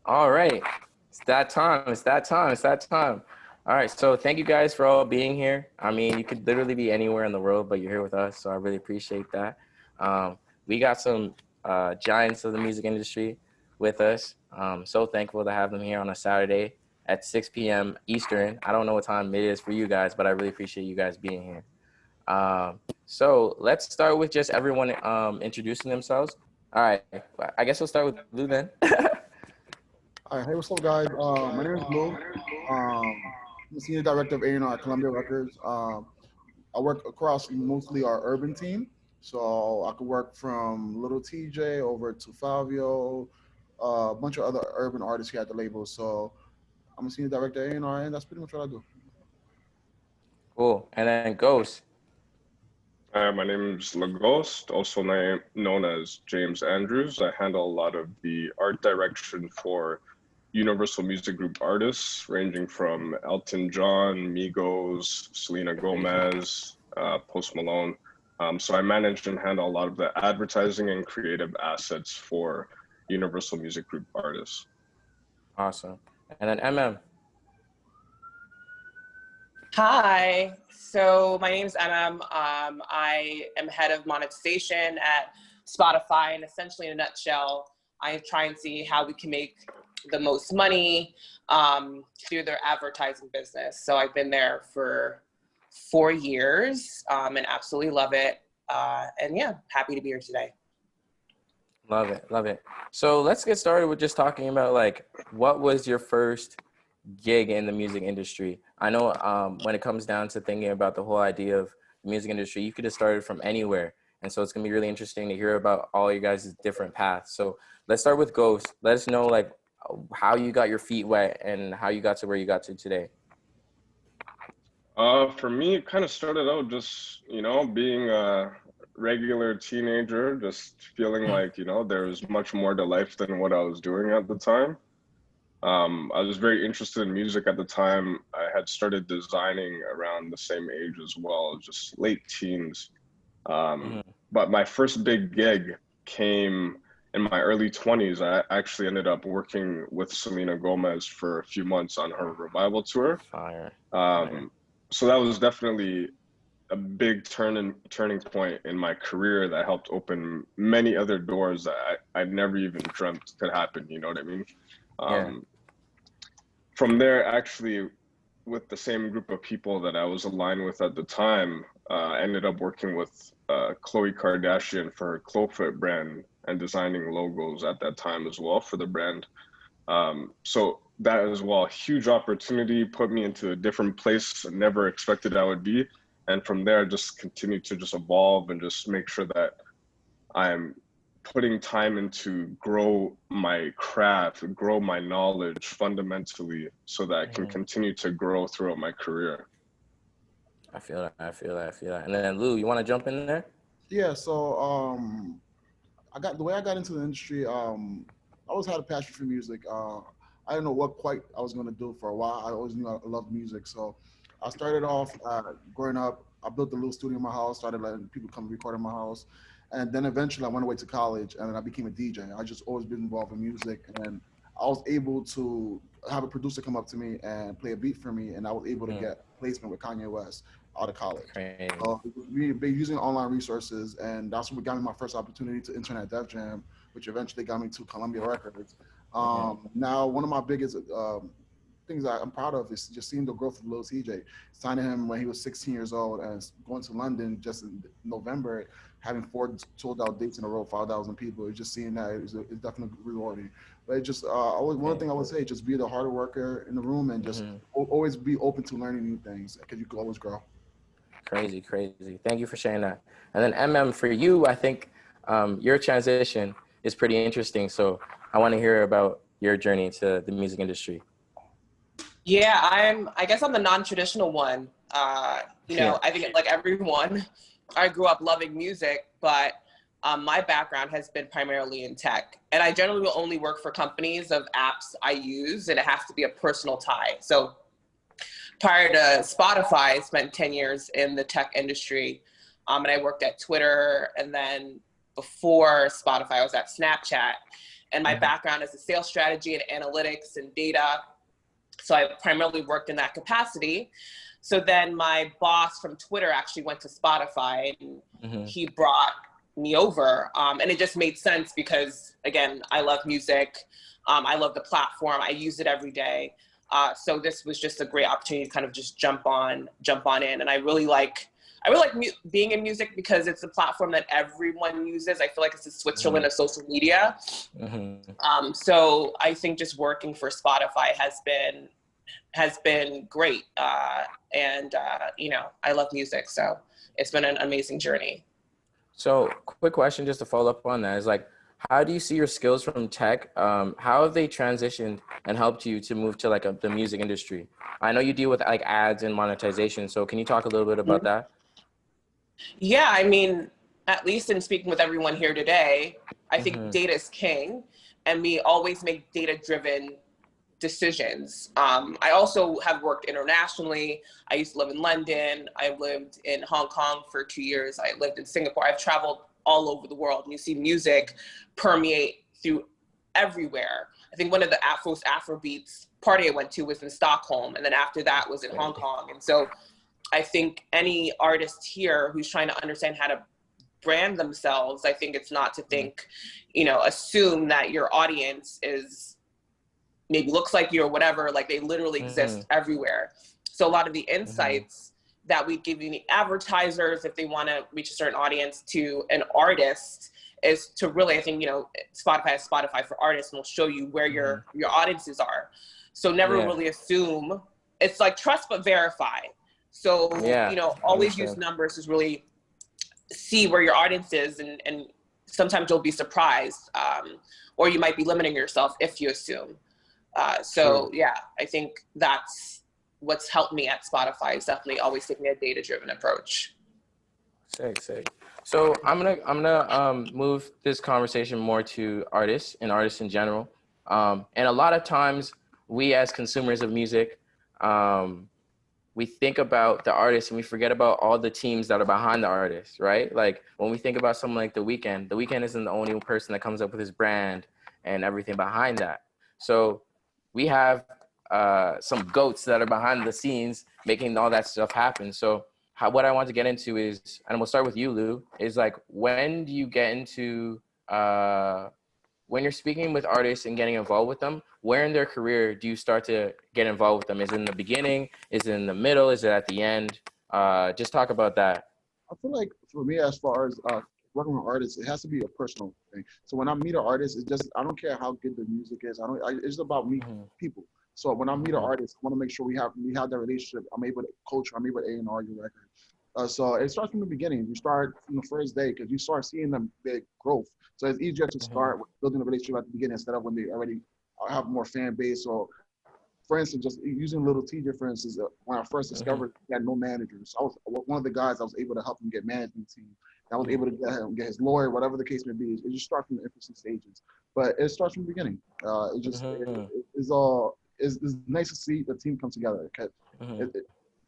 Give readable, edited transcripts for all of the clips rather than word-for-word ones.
All right. It's that time. It's that time. It's that time. All right. So thank you guys for all being here. I mean, you could literally be anywhere in the world, but you're here with us. So I really appreciate that. We got some giants of the music industry with us. So thankful to have them here on a Saturday at 6 p.m. Eastern. I don't know what time it is for you guys, but I really appreciate you guys being here. So let's start with just everyone introducing themselves. All right. I guess we'll start with Lou then. All right, hey, what's up, guys? My name is Lou. I'm the senior director of A&R at Columbia Records. I work across mostly our urban team, so I could work from Little TJ over to Fabio, a bunch of other urban artists here at the label. So I'm a senior director at A&R, and that's pretty much what I do. Cool. And then Ghost. My name is Lagost, also known as James Andrews. I handle a lot of the art direction for Universal Music Group artists, ranging from Elton John, Migos, Selena Gomez, Post Malone. So I manage and handle a lot of the advertising and creative assets for Universal Music Group artists. Awesome. And then MM. Hi, so my name is MM. I am head of monetization at Spotify, and essentially in a nutshell, I try and see how we can make the most money through their advertising business. So I've been there for 4 years and absolutely love it. And yeah, happy to be here today. Love it. Love it. So let's get started with just talking about like, what was your first gig in the music industry? I know when it comes down to thinking about the whole idea of the music industry, you could have started from anywhere. And so it's going to be really interesting to hear about all you guys' different paths. So let's start with Ghost. Let us know like how you got your feet wet and how you got to where you got to today. For me, it kind of started out just, being a regular teenager, just feeling like, there was much more to life than what I was doing at the time. I was very interested in music at the time. I had started designing around the same age as well, just late teens. But my first big gig came in my early 20s. I actually ended up working with Selena Gomez for a few months on her revival tour. Fire. So that was definitely a big turning point in my career that helped open many other doors that I'd never even dreamt could happen. You know what I mean? Yeah. From there, actually, with the same group of people that I was aligned with at the time, I ended up working with Khloe Kardashian for her Clofit brand and designing logos at that time as well for the brand. So that as well, huge opportunity, put me into a different place I never expected I would be. And from there, just continue to just evolve and just make sure that I'm putting time into grow my craft, grow my knowledge fundamentally so that I can continue to grow throughout my career. I feel that. And then Lou, you want to jump in there? Yeah, so the way I got into the industry. I always had a passion for music. I didn't know what quite I was going to do for a while. I always knew I loved music, so I started off growing up. I built a little studio in my house, started letting people come record in my house. And then eventually I went away to college and then I became a DJ. I just always been involved in music, and I was able to have a producer come up to me and play a beat for me, and I was able to get placement with Kanye West out of college. We've been using online resources, and that's what got me my first opportunity to intern at Def Jam, which eventually got me to Columbia Records. Now, one of my biggest things that I'm proud of is just seeing the growth of Lil TJ. Signing him when he was 16 years old and going to London just in November, having 4 sold-out dates in a row, 5,000 people. It's just seeing that it's definitely rewarding. But it just one thing I would say, just be the harder worker in the room and just always be open to learning new things because you can always grow. Crazy. Thank you for sharing that. And then MM, for you, I think your transition is pretty interesting. So I want to hear about your journey to the music industry. Yeah, I guess I'm the non-traditional one. I think like everyone, I grew up loving music, but my background has been primarily in tech. And I generally will only work for companies of apps I use, and it has to be a personal tie. So prior to Spotify, I spent 10 years in the tech industry, and I worked at Twitter. And then before Spotify, I was at Snapchat. and my background is in sales strategy and analytics and data. So I primarily worked in that capacity. So then my boss from Twitter actually went to Spotify, and he brought me over. And it just made sense because, again, I love music. I love the platform. I use it every day. So this was just a great opportunity to kind of just jump on in. And I really like being in music because it's a platform that everyone uses. I feel like it's the Switzerland of social media. So I think just working for Spotify has been great. And you know, I love music, so it's been an amazing journey. So quick question just to follow up on that is like, how do you see your skills from tech? How have they transitioned and helped you to move to like the music industry? I know you deal with like ads and monetization. So can you talk a little bit about that? Yeah, I mean, at least in speaking with everyone here today, I think data is king, and we always make data-driven decisions. I also have worked internationally. I used to live in London. I lived in Hong Kong for 2 years. I lived in Singapore. I've traveled all over the world, and you see music permeate through everywhere. I think one of the first Afrobeats party I went to was in Stockholm, and then after that was in Hong Kong. And so I think any artist here who's trying to understand how to brand themselves, I think it's not to think, you know, assume that your audience is maybe looks like you or whatever, like they literally exist everywhere. So a lot of the insights that we give you, the advertisers, if they want to reach a certain audience, to an artist, is to really, I think, you know, Spotify has Spotify for Artists, and will show you where your audiences are. So never really assume. It's like trust but verify. So, you know, always use numbers to really see where your audience is, and sometimes you'll be surprised, or you might be limiting yourself if you assume. So yeah, I think that's what's helped me at Spotify, is definitely always taking a data-driven approach. Sick. So I'm gonna move this conversation more to artists and artists in general. And a lot of times we as consumers of music, we think about the artist and we forget about all the teams that are behind the artist, right? Like when we think about someone like The Weeknd isn't the only person that comes up with his brand and everything behind that. So we have some goats that are behind the scenes making all that stuff happen. So what I want to get into is, and we'll start with you, Lou, is like, when do you get into, when you're speaking with artists and getting involved with them, where in their career do you start to get involved with them? Is it in the beginning? Is it in the middle? Is it at the end? Just talk about that. I feel like for me, as far as working with artists, it has to be a personal thing. So when I meet an artist, it just, I don't care how good the music is. It's about meeting people. So when I meet an artist, I want to make sure we have that relationship. I'm able to coach, I'm able to A&R your record. So it starts from the beginning. You start from the first day because you start seeing them big growth. So it's easier to start with building a relationship at the beginning instead of when they already have more fan base. So for instance, just using Little TJ, for instance, when I first discovered he had no managers, I was one of the guys I was able to help him get management team. I was able to get his lawyer, whatever the case may be. It just starts from the infancy stages, but it starts from the beginning. It's nice to see the team come together.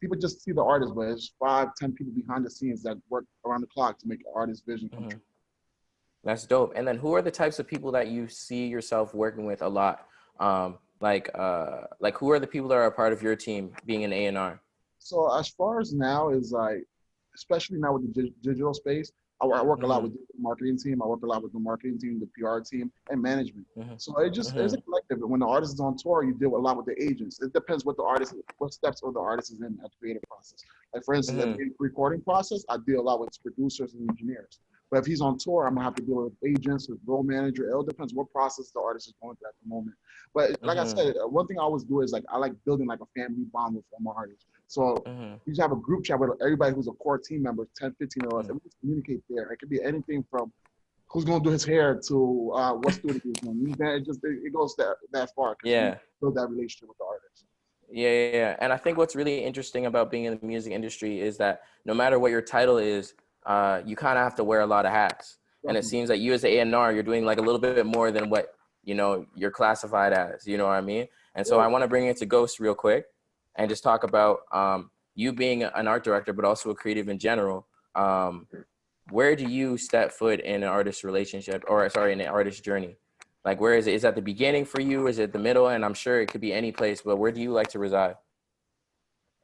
People just see the artist, but it's 5-10 people behind the scenes that work around the clock to make the artist's vision come true. That's dope. And then who are the types of people that you see yourself working with a lot? Like who are the people that are a part of your team being an A&R? So as far as now is like, especially now with the digital space, I work a lot with the marketing team. I work a lot with the marketing team, the PR team, and management. So it just there's a collective. When the artist is on tour, you deal a lot with the agents. It depends what steps of the artist is in at the creative process. Like for instance, at the recording process, I deal a lot with producers and engineers. But if he's on tour, I'm gonna have to deal with agents, with role manager. It all depends what process the artist is going through at the moment. But like I said, one thing I always do is like I like building like a family bond with my artists. So you just have a group chat with everybody who's a core team member, 10, 15 of us, and we just communicate there. It could be anything from who's going to do his hair to what studio he's going to. It goes that far. Yeah. Build that relationship with the artist. Yeah. And I think what's really interesting about being in the music industry is that no matter what your title is, you kind of have to wear a lot of hats. Definitely. And it seems that you as an A&R, you're doing like a little bit more than what, you know, you're classified as, you know what I mean? And so I want to bring it to Ghost real quick and just talk about you being an art director, but also a creative in general. Where do you step foot in an artist relationship, or sorry, in an artist journey? Like, where is it? Is it at the beginning for you? Is it the middle? And I'm sure it could be any place, but where do you like to reside?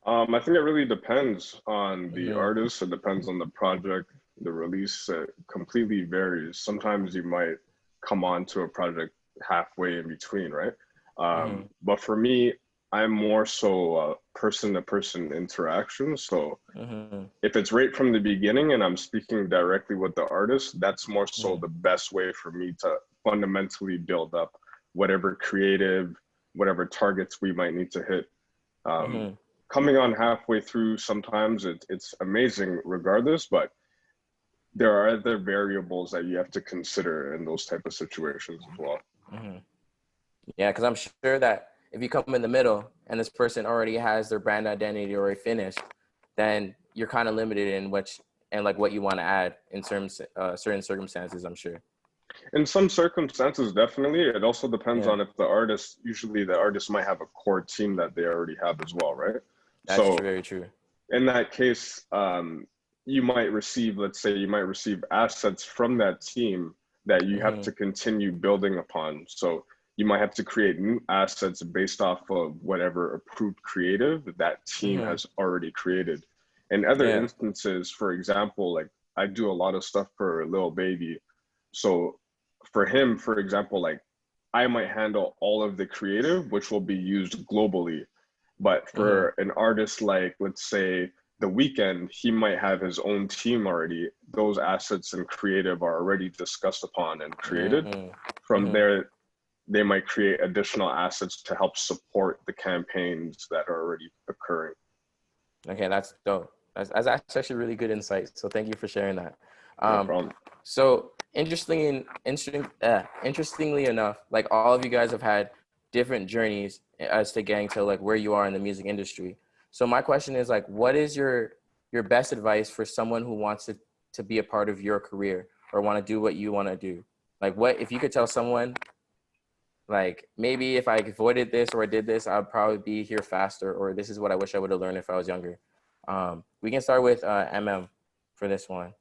I think it really depends on the Mm-hmm. artist. It depends on the project, the release. It completely varies. Sometimes you might come on to a project halfway in between, right? Mm-hmm. But for me, I'm more so person-to-person interaction. So Mm-hmm. if it's right from the beginning and I'm speaking directly with the artist, that's more so Mm-hmm. the best way for me to fundamentally build up whatever creative, whatever targets we might need to hit. Um, Mm-hmm. Coming on halfway through, sometimes it's amazing regardless, but there are other variables that you have to consider in those type of situations as well. Mm-hmm. Yeah, because I'm sure that if you come in the middle and this person already has their brand identity already finished, then you're kind of limited in which and like what you want to add in terms certain circumstances. I'm sure. In some circumstances, definitely. It also depends Yeah, on if the artist, usually the artist might have a core team that they already have as well, right? that's true. So Very true. in that case, you might receive, let's say you might receive assets from that team that you have Mm-hmm. to continue building upon. So you might have to create new assets based off of whatever approved creative that team Mm-hmm. has already created. In other Yeah. instances, for example, like I do a lot of stuff for Lil Baby. So for him, for example, like I might handle all of the creative, which will be used globally. But Mm-hmm. for an artist like, let's say, The Weeknd, he might have his own team already. Those assets and creative are already discussed upon and created. Mm-hmm. From Mm-hmm. there, they might create additional assets to help support the campaigns that are already occurring. Okay, that's dope. That's actually really good insight. So thank you for sharing that. No Um, problem. so interestingly enough, like all of you guys have had different journeys as to getting to like where you are in the music industry. So my question is like, what is your best advice for someone who wants to be a part of your career or want to do what you want to do? Like, what if you could tell someone like maybe if I avoided this or I did this, I'd probably be here faster, or this is what I wish I would have learned if I was younger. We can start with for this one.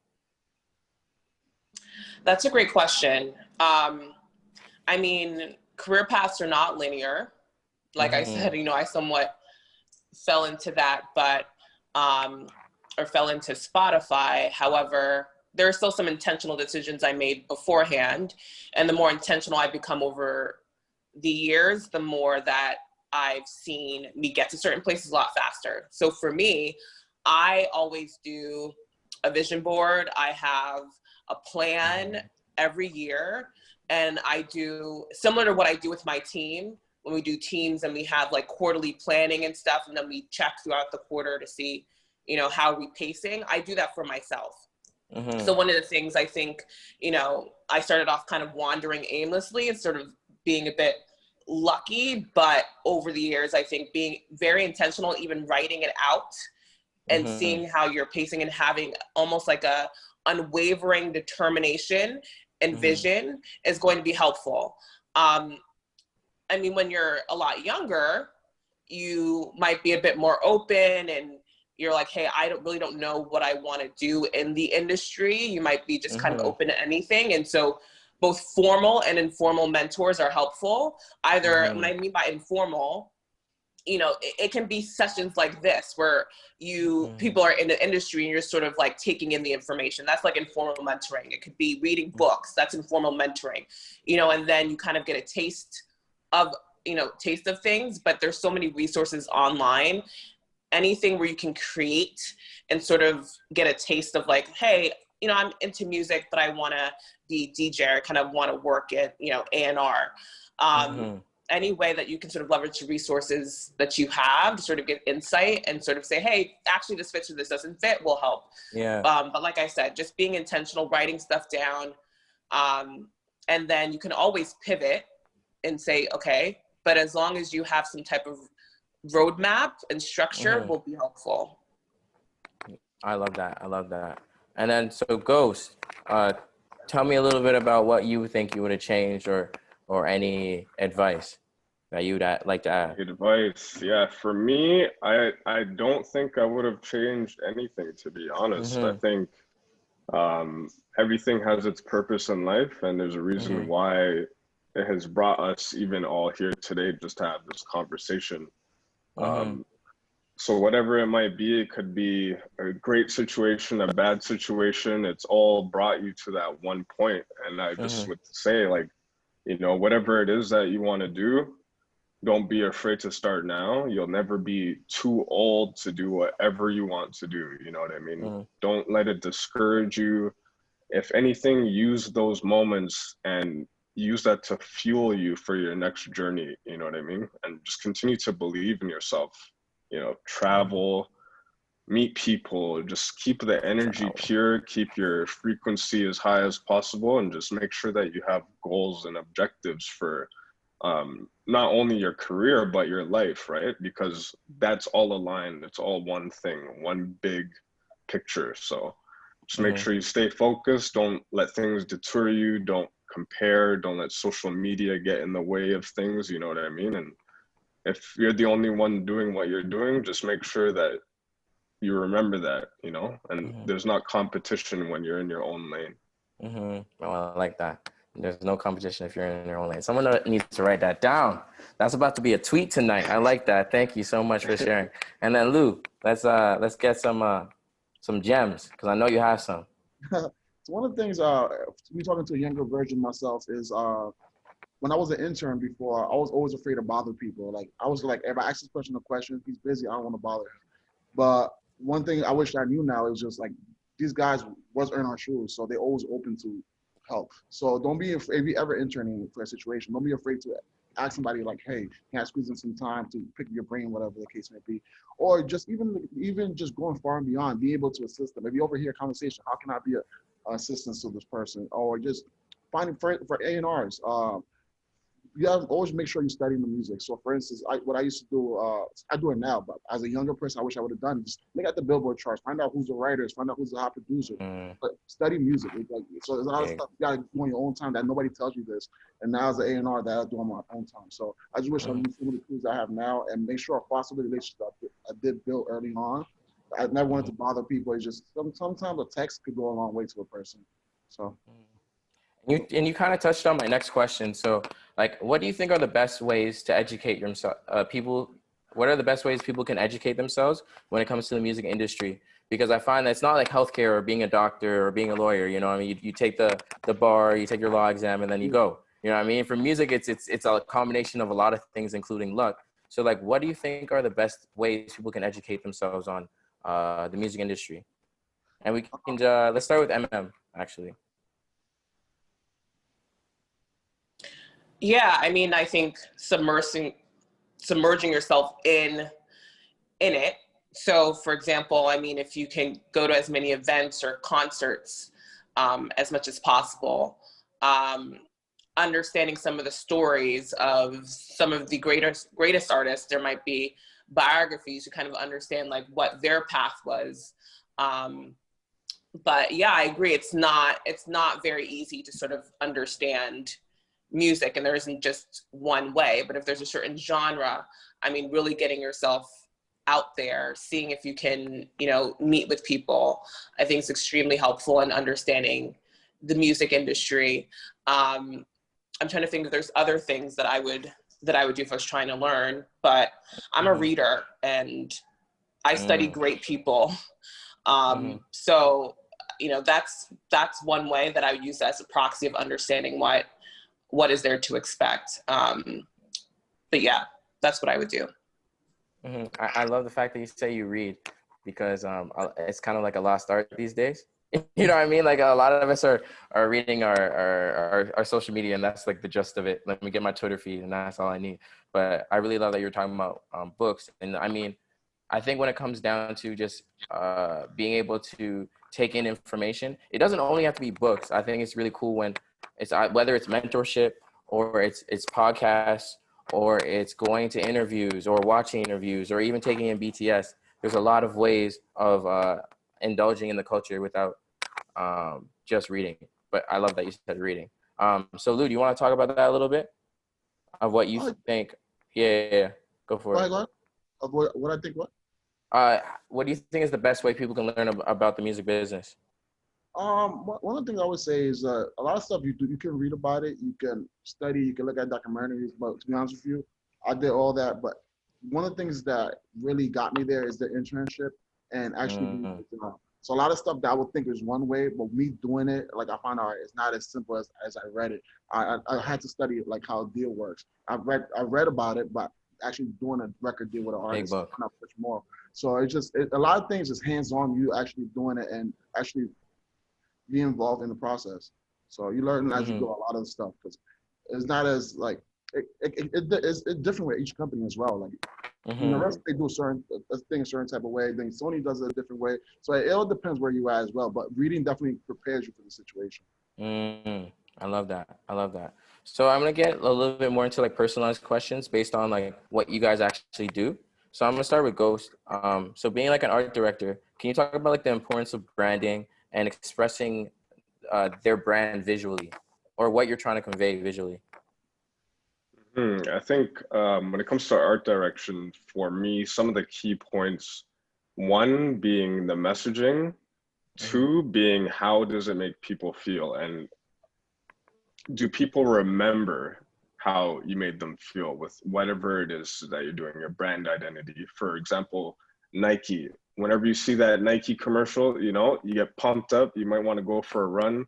That's a great question. I mean, career paths are not linear. Like I Mm-hmm. said, I somewhat fell into that, but or fell into Spotify. However, there are still some intentional decisions I made beforehand, and the more intentional I become over the years, the more that I've seen me get to certain places a lot faster. So for me, I always do a vision board. I have a plan every year, and I do similar to what I do with my team when we do teams and we have like quarterly planning and stuff, and then we check throughout the quarter to see, how we pacing. I do that for myself. Mm-hmm. So one of the things I think, I started off kind of wandering aimlessly and sort of being a bit lucky, but over the years, I think being very intentional, even writing it out and Mm-hmm. seeing how you're pacing and having almost like a unwavering determination and Mm-hmm. vision is going to be helpful. I mean, when you're a lot younger, you might be a bit more open and you're like, hey, I really don't know what I want to do in the industry. You might be just kind of Mm-hmm. open to anything. And so both formal and informal mentors are helpful. Either, Mm-hmm. when I mean by informal, it can be sessions like this where people are in the industry and you're sort of like taking in the information. That's like informal mentoring. It could be reading books. That's informal mentoring, and then you kind of get a taste of things, but there's so many resources online. Anything where you can create and sort of get a taste of like, hey, I'm into music, but I want to be DJ. I kind of want to work at, A&R. Mm-hmm. Any way that you can sort of leverage the resources that you have to sort of get insight and sort of say, hey, actually this fits or this doesn't fit will help. Yeah. But like I said, just being intentional, writing stuff down. And then you can always pivot and say, okay, but as long as you have some type of roadmap and structure will be helpful. I love that. And then so Ghost, tell me a little bit about what you think you would have changed or any advice that you'd like to add. Advice, yeah. For me, I don't think I would have changed anything, to be honest. I Mm-hmm. think everything has its purpose in life, and there's a reason Mm-hmm. why it has brought us even all here today just to have this conversation. So whatever it might be, it could be a great situation, a bad situation. It's all brought you to that one point. And I just would say, like, you know, whatever it is that you want to do, don't be afraid to start now. You'll never be too old to do whatever you want to do. You know what I mean? Don't let it discourage you. If anything, use those moments and use that to fuel you for your next journey. You know what I mean? And just continue to believe in yourself. You know, travel, meet people, just keep the energy pure, keep your frequency as high as possible, and just make sure that you have goals and objectives for not only your career, but your life, right? Because that's all aligned. It's all one thing, one big picture. So just make sure you stay focused. Don't let things deter you. Don't compare. Don't let social media get in the way of things. You know what I mean? And if you're the only one doing what you're doing, just make sure that you remember that, you know, and there's not competition when you're in your own lane. Oh, I like that. There's no competition if you're in your own lane. Someone needs to write that down. That's about to be a tweet tonight. I like that. Thank you so much for sharing. And then Lou, let's get some gems, because I know you have some. So one of the things, me talking to a younger version of myself is, when I was an intern before, I was always afraid to bother people. Like, I was like, if I ask this person a question, if he's busy, I don't want to bother him. But one thing I wish I knew now is just like, these guys was earning our shoes, so they're always open to help. So don't be afraid, if you ever interning for a situation, don't be afraid to ask somebody like, hey, can I squeeze in some time to pick your brain, whatever the case may be. Or just even just going far and beyond, be able to assist them. If you overhear a conversation, how can I be a assistance to this person? Or just finding for A&Rs. You have to always make sure you study the music. So for instance, what I used to do, I do it now, but as a younger person, I wish I would have done, just look at the Billboard charts, find out who's the writers, find out who's the hot producer, but study music. So there's a lot of stuff you gotta do on your own time that nobody tells you this. And now as an A&R, that I do on my own time. So I just wish I knew some of the tools I have now and make sure I foster the relationship I did build early on. I never wanted to bother people. It's just sometimes a text could go a long way to a person. So. You kind of touched on my next question. So, like, what do you think are the best ways to educate people? What are the best ways people can educate themselves when it comes to the music industry? Because I find that it's not like healthcare or being a doctor or being a lawyer. You know what I mean? You take the bar, you take your law exam, and then you go. You know what I mean? For music, it's a combination of a lot of things, including luck. So, like, what do you think are the best ways people can educate themselves on the music industry? And we can let's start with MM, actually. Yeah, I mean, I think submerging yourself in it. So, for example, I mean, if you can go to as many events or concerts as much as possible, understanding some of the stories of some of the greatest artists, there might be biographies to kind of understand like what their path was. But yeah, I agree. It's not very easy to sort of understand music, and there isn't just one way, but if there's a certain genre, I mean, really getting yourself out there, seeing if you can, you know, meet with people, I think is extremely helpful in understanding the music industry. I'm trying to think if there's other things that I would do if I was trying to learn, but I'm a reader and I study great people. So, you know, that's one way that I would use as a proxy of understanding what is there to expect. But yeah, that's what I would do. I love the fact that you say you read, because it's kind of like a lost art these days. You know what I mean? Like, a lot of us are reading our social media, and that's like the gist of it. Let me get my Twitter feed, and that's all I need. But I really love that you're talking about books. And I mean, I think when it comes down to just being able to take in information, it doesn't only have to be books. I think it's really cool when it's whether it's mentorship or it's podcasts or it's going to interviews or watching interviews or even taking in BTS. There's a lot of ways of indulging in the culture without just reading. But I love that you said reading. So Lou, do you want to talk about that a little bit? Of what you think? Yeah. Go for it. Of what I think what? What do you think is the best way people can learn about the music business? One of the things I would say is a lot of stuff you can read about it, you can study, you can look at documentaries. But to be honest with you, I did all that. But one of the things that really got me there is the internship and actually being Mm, able to, so a lot of stuff that I would think is one way, but me doing it, like I found out it's not as simple as I read it. I had to study like how a deal works. I read about it, but actually doing a record deal with an big artist, book. not much more. So it's just a lot of things is hands on. You actually doing it and actually be involved in the process. So you learn as you Hmm. go a lot of the stuff because it's not as like it's different with each company as well. Like Hmm. Universal, they do a thing a certain type of way. Then Sony does it a different way. So it all depends where you at as well. But reading definitely prepares you for the situation. Mm, I love that. I love that. So I'm gonna get a little bit more into like personalized questions based on like what you guys actually do. So I'm gonna start with Ghost. So being like an art director, can you talk about like the importance of branding and expressing their brand visually, or what you're trying to convey visually? I think when it comes to art direction, for me, some of the key points, one being the messaging, Hmm. two being how does it make people feel, and do people remember how you made them feel with whatever it is that you're doing, your brand identity. For example, Nike. Whenever you see that Nike commercial, you get pumped up, you might want to go for a run.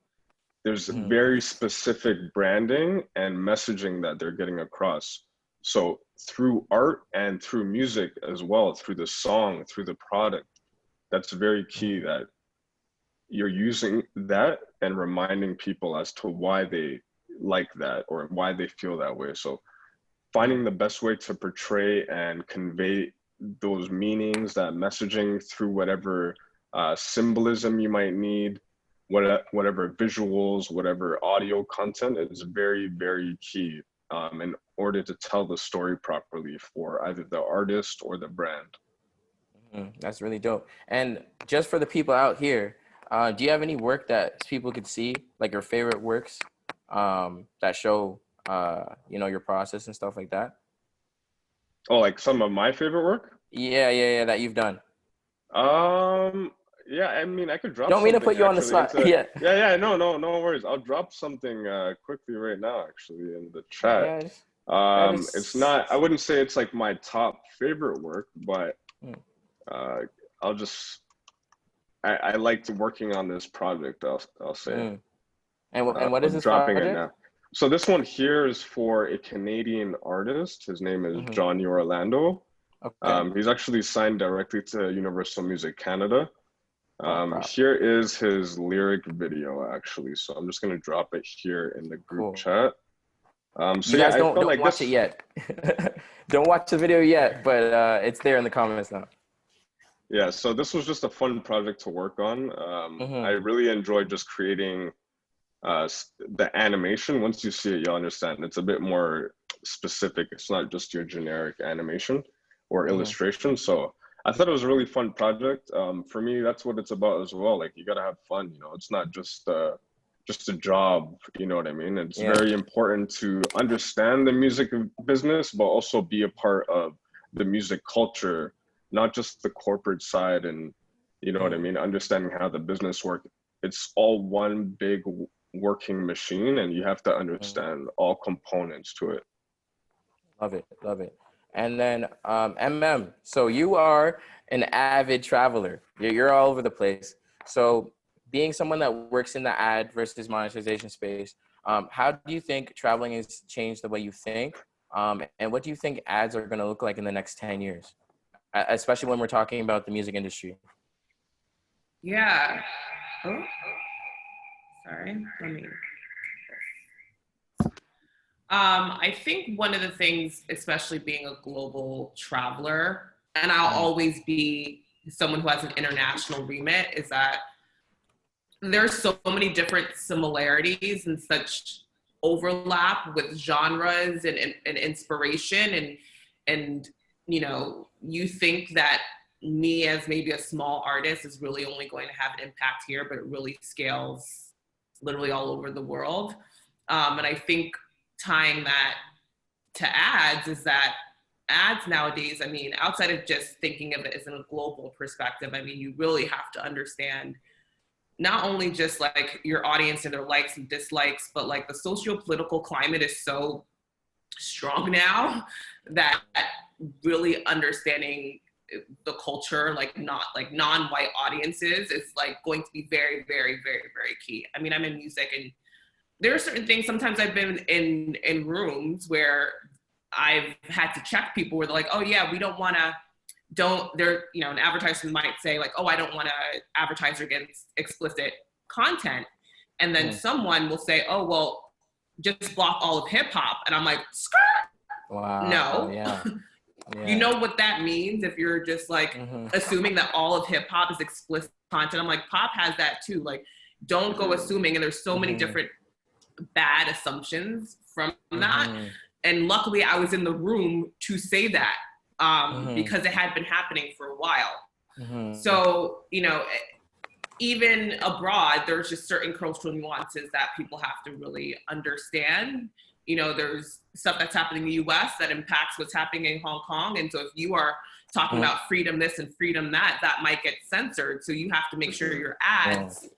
There's Hmm. very specific branding and messaging that they're getting across. So through art and through music as well, through the song, through the product, that's very key that you're using that and reminding people as to why they like that or why they feel that way. So finding the best way to portray and convey those meanings, that messaging through whatever symbolism you might need, whatever visuals, whatever audio content is very, very key in order to tell the story properly for either the artist or the brand. That's really dope. And just for the people out here, do you have any work that people could see, like your favorite works, that show, your process and stuff like that? Oh, like some of my favorite work? Yeah, yeah, yeah, that you've done. Um, yeah, I mean, I could drop Don't mean to something put you on the actually spot. into, Yeah. yeah, no worries. I'll drop something quickly right now, actually, in the chat. Yeah, I It's just, not, I wouldn't say it's like my top favorite work, but mm, uh, I'll just, I liked working on this project, I'll say. mm. And what is I'm this dropping it project? now. So this one here is for a Canadian artist. His name is Hmm. Johnny Orlando. Okay. He's actually signed directly to Universal Music Canada. Oh, props. Here is his lyric video, actually. So I'm just gonna drop it here in the group Cool. chat. So You yeah, guys I don't felt don't like watch it this. yet. Don't watch the video yet, but it's there in the comments now. Yeah, so this was just a fun project to work on. I Hmm. really enjoyed just creating the animation. Once you see it, you'll understand. It's a bit more specific. It's not just your generic animation or Hmm. illustration. So I thought it was a really fun project. For me, that's what it's about as well. Like you gotta have fun. It's not just a job. You know what I mean? It's Yeah. very important to understand the music business, but also be a part of the music culture, not just the corporate side. And you know what I Hmm. mean? Understanding how the business works. It's all one big working machine and you have to Hmm. understand all components to it. Love it. Love it. And then so you are an avid traveler. You're all over the place. So being someone that works in the ad versus monetization space, how do you think traveling has changed the way you think? And what do you think ads are going to look like in the next 10 years, especially when we're talking about the music industry? Yeah. Oh, sorry. Let me. I think one of the things, especially being a global traveler, and I'll Mm, always be someone who has an international remit, is that there's so many different similarities and such overlap with genres and inspiration and you think that me as maybe a small artist is really only going to have an impact here, but it really scales literally all over the world. And I think tying that to ads is that ads nowadays, I mean, outside of just thinking of it as in a global perspective, I mean, you really have to understand not only just like your audience and their likes and dislikes, but like the socio-political climate is so strong now that really understanding the culture, like not like non-white audiences, is like going to be very, very, very, very key. I mean, I'm in music, and there are certain things, sometimes I've been in rooms where I've had to check people where they're like, oh yeah, we don't want to, they're, you know, an advertiser might say like, oh, I don't want to advertise against explicit content. And then someone will say, oh, well, just block all of hip hop. And I'm like, skirt. Wow. No. Yeah. Yeah. You know what that means if you're just like assuming that all of hip hop is explicit content. I'm like, pop has that too. Like, don't go assuming. And there's so many different bad assumptions from that. And luckily I was in the room to say that because it had been happening for a while. So, you know, even abroad, there's just certain cultural nuances that people have to really understand. You know, there's stuff that's happening in the US that impacts what's happening in Hong Kong. And so if you are talking about freedom this and freedom that, that might get censored. So you have to make sure your ads,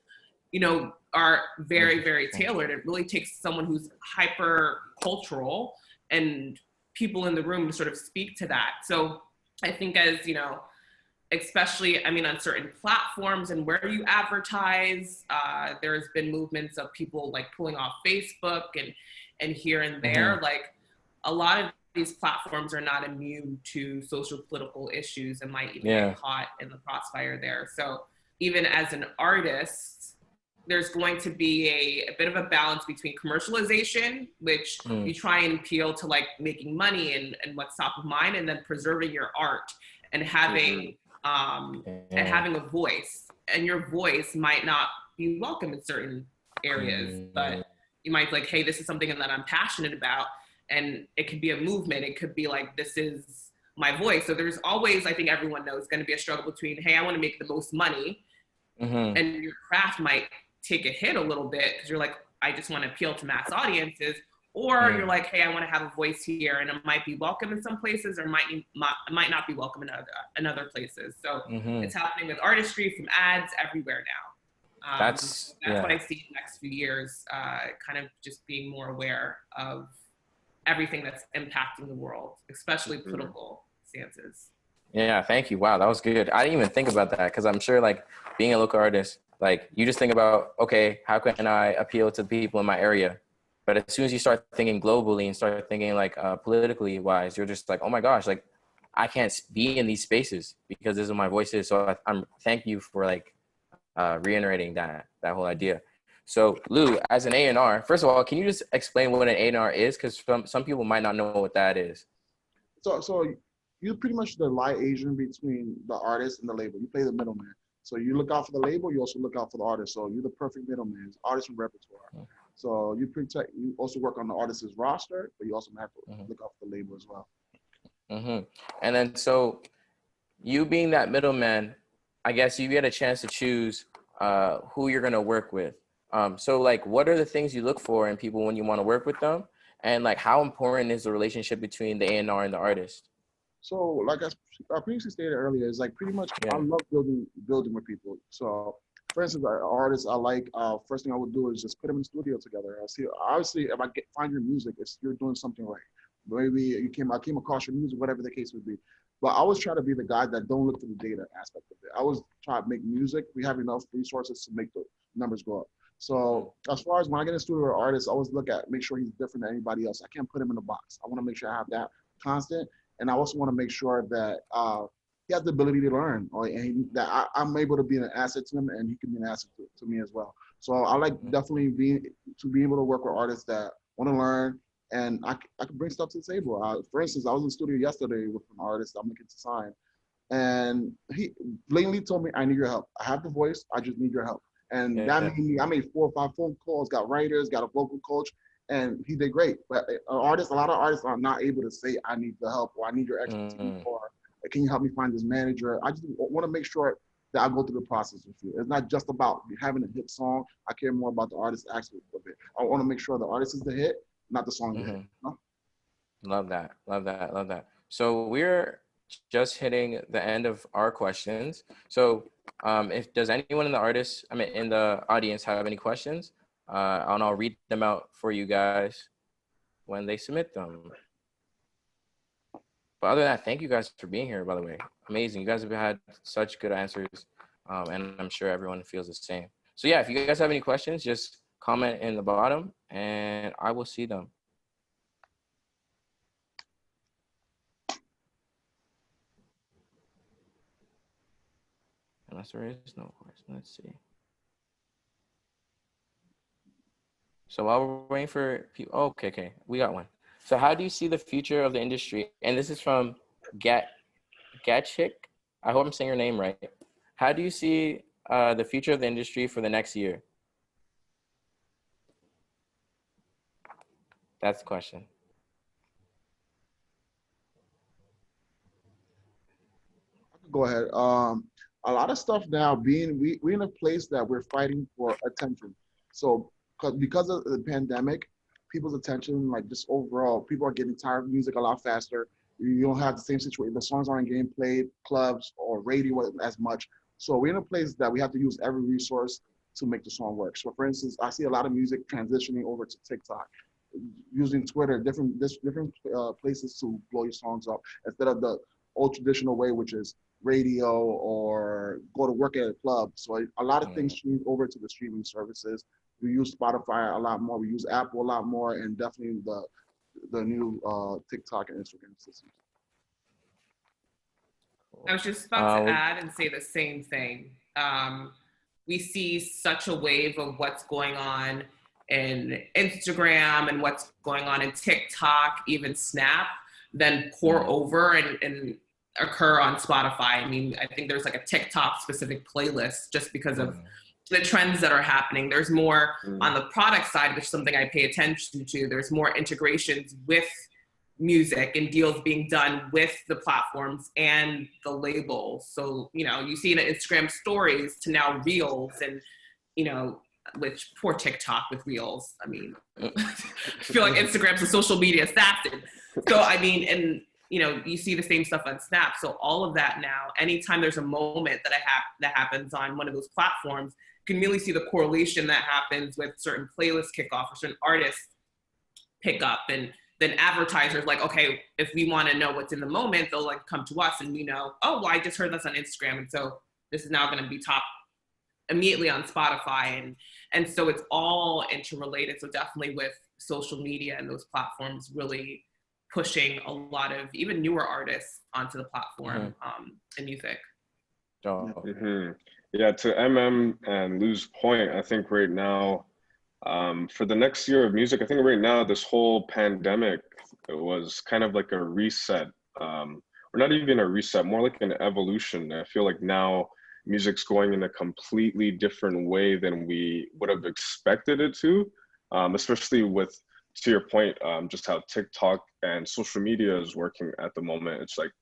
you know, are very, very tailored. It really takes someone who's hyper cultural and people in the room to sort of speak to that. So I think as, you know, especially, I mean, on certain platforms and where you advertise, there's been movements of people like pulling off Facebook and here and there. Like a lot of these platforms are not immune to social political issues and might even get caught in the crossfire there. So even as an artist, there's going to be a bit of a balance between commercialization, which you try and appeal to like making money and what's top of mind, and then preserving your art and having and having a voice. And your voice might not be welcome in certain areas, but you might be like, hey, this is something that I'm passionate about. And it could be a movement. It could be like, this is my voice. So there's always, I think everyone knows, going to be a struggle between, hey, I want to make the most money. And your craft might take a hit a little bit because you're like, I just want to appeal to mass audiences. Or you're like, hey, I want to have a voice here, and it might be welcome in some places, or might not be welcome in other places. So it's happening with artistry, from ads, everywhere now. That's what I see in the next few years, kind of just being more aware of everything that's impacting the world, especially political stances. Yeah, thank you. Wow, that was good. I didn't even think about that because I'm sure like being a local artist, like you just think about, okay, how can I appeal to people in my area? But as soon as you start thinking globally and start thinking like politically wise, you're just like, oh my gosh, like I can't be in these spaces because this is what my voice is. So I'm thank you for like reiterating that whole idea. So Lou, as an A&R, first of all, can you just explain what an A&R is? Because some people might not know what that is. So you're pretty much the liaison between the artist and the label. You play the middleman. So you look out for the label, you also look out for the artist. So you're the perfect middleman, artist and repertoire. So you also work on the artist's roster, but you also have to look out for the label as well. And then, so you being that middleman, I guess you get a chance to choose who you're going to work with. So like, what are the things you look for in people when you want to work with them? And like, how important is the relationship between the A&R and the artist? So like I previously stated earlier, it's like pretty much, I love building with people. So for instance, an artist I like, first thing I would do is just put them in the studio together. I see, obviously, if I find your music, you're doing something right. Maybe I came across your music, whatever the case would be. But I always try to be the guy that don't look for the data aspect of it. I always try to make music. We have enough resources to make the numbers go up. So as far as when I get in the studio with an artist, I always make sure he's different than anybody else. I can't put him in a box. I want to make sure I have that constant. And I also want to make sure that he has the ability to learn, and that I'm able to be an asset to him, and he can be an asset to me as well. So I like definitely being able to work with artists that want to learn, and I can bring stuff to the table. For instance, I was in the studio yesterday with an artist I'm looking to sign, and he blatantly told me, I need your help. I have the voice, I just need your help. And that made I made 4 or 5 phone calls, got writers, got a vocal coach, and he did great. But a lot of artists are not able to say, I need the help, or I need your expertise, or can you help me find this manager? I just want to make sure that I go through the process with you. It's not just about having a hit song. I care more about the artist aspect of it. I want to make sure the artist is the hit, not the song the hit. No? Love that. So we're just hitting the end of our questions. So If does anyone in the audience have any questions, and I'll read them out for you guys when they submit them. But other than that, thank you guys for being here, by the way. Amazing. You guys have had such good answers, and I'm sure everyone feels the same. So yeah, if you guys have any questions, just comment in the bottom and I will see them. Unless there is no question, let's see. So while we're waiting for people, oh, okay, we got one. So how do you see the future of the industry? And this is from Gatchik. I hope I'm saying your name right. How do you see the future of the industry for the next year? That's the question. Go ahead. A lot of stuff now we're in a place that we're fighting for attention. So because of the pandemic, people's attention, like just overall, people are getting tired of music a lot faster. You don't have the same situation. The songs aren't getting played clubs or radio as much. So we're in a place that we have to use every resource to make the song work. So for instance, I see a lot of music transitioning over to TikTok, using Twitter, different places to blow your songs up instead of the old traditional way, which is radio or go to work at a club. So a lot of things change over to the streaming services. We use Spotify a lot more. We use Apple a lot more, and definitely the new TikTok and Instagram systems. I was just about to add and say the same thing. We see such a wave of what's going on in Instagram and what's going on in TikTok, even Snap, then pour over and occur on Spotify. I mean, I think there's like a TikTok specific playlist just because of the trends that are happening. There's more on the product side, which is something I pay attention to. There's more integrations with music and deals being done with the platforms and the labels. So, you know, you see in Instagram stories to now reels and, you know, which poor TikTok with reels. I mean, I feel like Instagram's a social media assassin. So, I mean, and, you know, you see the same stuff on Snap. So all of that now, anytime there's a moment that happens on one of those platforms, you can really see the correlation that happens with certain playlist kickoff or certain artists pick up. And then advertisers like, okay, if we want to know what's in the moment, they'll like come to us and we know, oh, well, I just heard this on Instagram. And so this is now going to be top immediately on Spotify. And so it's all interrelated. So definitely with social media and those platforms really pushing a lot of even newer artists onto the platform in music. Yeah, to MM and Lou's point, I think right now, for the next year of music, I think right now this whole pandemic, it was kind of like a reset, or not even a reset, more like an evolution. I feel like now music's going in a completely different way than we would have expected it to, especially with, to your point, just how TikTok and social media is working at the moment. It's like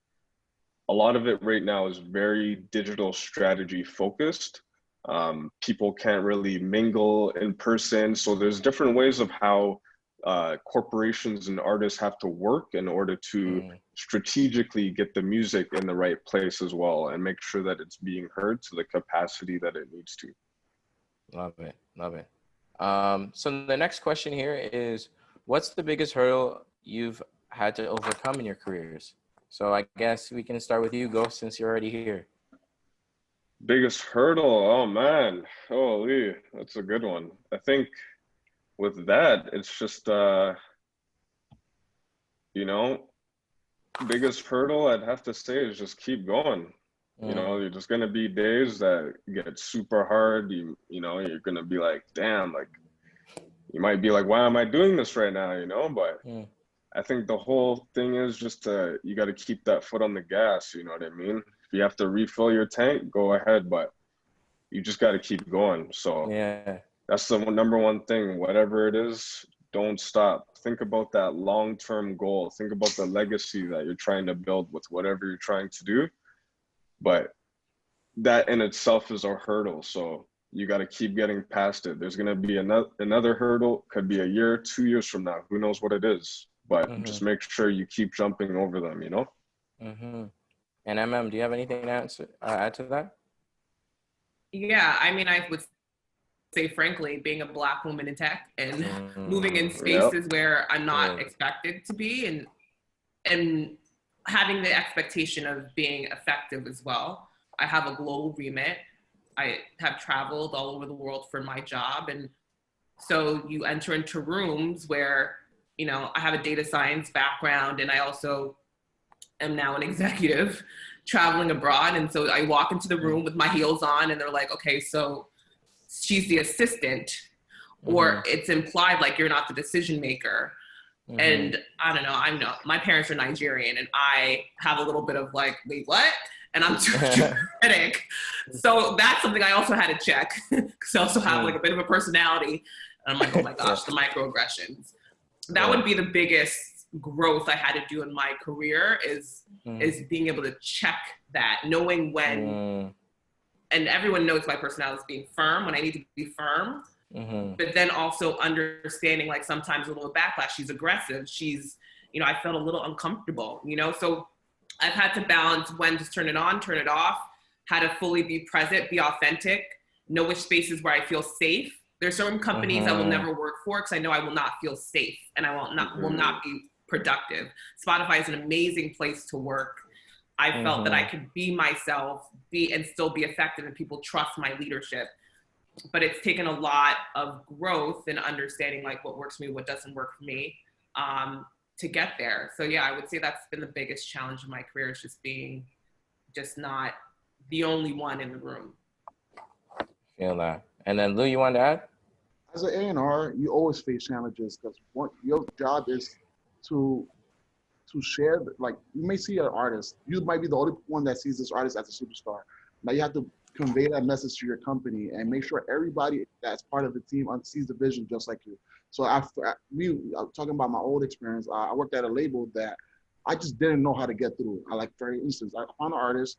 a lot of it right now is very digital strategy focused. People can't really mingle in person. So there's different ways of how corporations and artists have to work in order to strategically get the music in the right place as well and make sure that it's being heard to the capacity that it needs to. Love it, love it. So the next question here is, what's the biggest hurdle you've had to overcome in your careers? So I guess we can start with you, Ghost, since you're already here. Biggest hurdle, oh man, holy, that's a good one. I think with that, it's just, you know, biggest hurdle I'd have to say is just keep going. You know, you're just gonna be days that get super hard. You know, you're gonna be like, damn, like, you might be like, why am I doing this right now? You know, but I think the whole thing is just you got to keep that foot on the gas. You know what I mean? If you have to refill your tank, go ahead, but you just got to keep going. So yeah, that's the number one thing. Whatever it is, don't stop. Think about that long-term goal. Think about the legacy that you're trying to build with whatever you're trying to do. But that in itself is a hurdle. So you got to keep getting past it. There's going to be another hurdle, could be a year, 2 years from now. Who knows what it is? But just make sure you keep jumping over them, you know? And MM, do you have anything to add to that? Yeah, I mean, I would say, frankly, being a Black woman in tech and moving in Yep. spaces where I'm not Yeah. expected to be, and having the expectation of being effective as well. I have a global remit. I have traveled all over the world for my job. And so you enter into rooms where, you know, I have a data science background and I also am now an executive traveling abroad. And so I walk into the room with my heels on and they're like, okay, so she's the assistant, or it's implied like you're not the decision maker. And I don't know, I'm not, my parents are Nigerian and I have a little bit of like, wait, what? And I'm too dramatic. So that's something I also had to check because I also have like a bit of a personality. And I'm like, oh my gosh, the microaggressions. That would be the biggest growth I had to do in my career is being able to check that, knowing when, and everyone knows my personality is being firm when I need to be firm. But then also understanding like sometimes a little backlash, she's aggressive, she's, you know, I felt a little uncomfortable, you know, so I've had to balance when to turn it on, turn it off, how to fully be present, be authentic, know which spaces where I feel safe. There's certain companies I will never work for because I know I will not feel safe and I will not be productive. Spotify is an amazing place to work. I felt that I could be myself, and still be effective, and people trust my leadership. But it's taken a lot of growth and understanding like what works for me, what doesn't work for me, to get there. So yeah, I would say that's been the biggest challenge of my career, is just being just not the only one in the room. Feel that. And then Lou, you want to add? As an A&R, you always face challenges because your job is to share. Like, you may see an artist, you might be the only one that sees this artist as a superstar. Now you have to convey that message to your company and make sure everybody that's part of the team sees the vision just like you. So I'm talking about my old experience. I worked at a label that I just didn't know how to get through. For instance, I found an artist.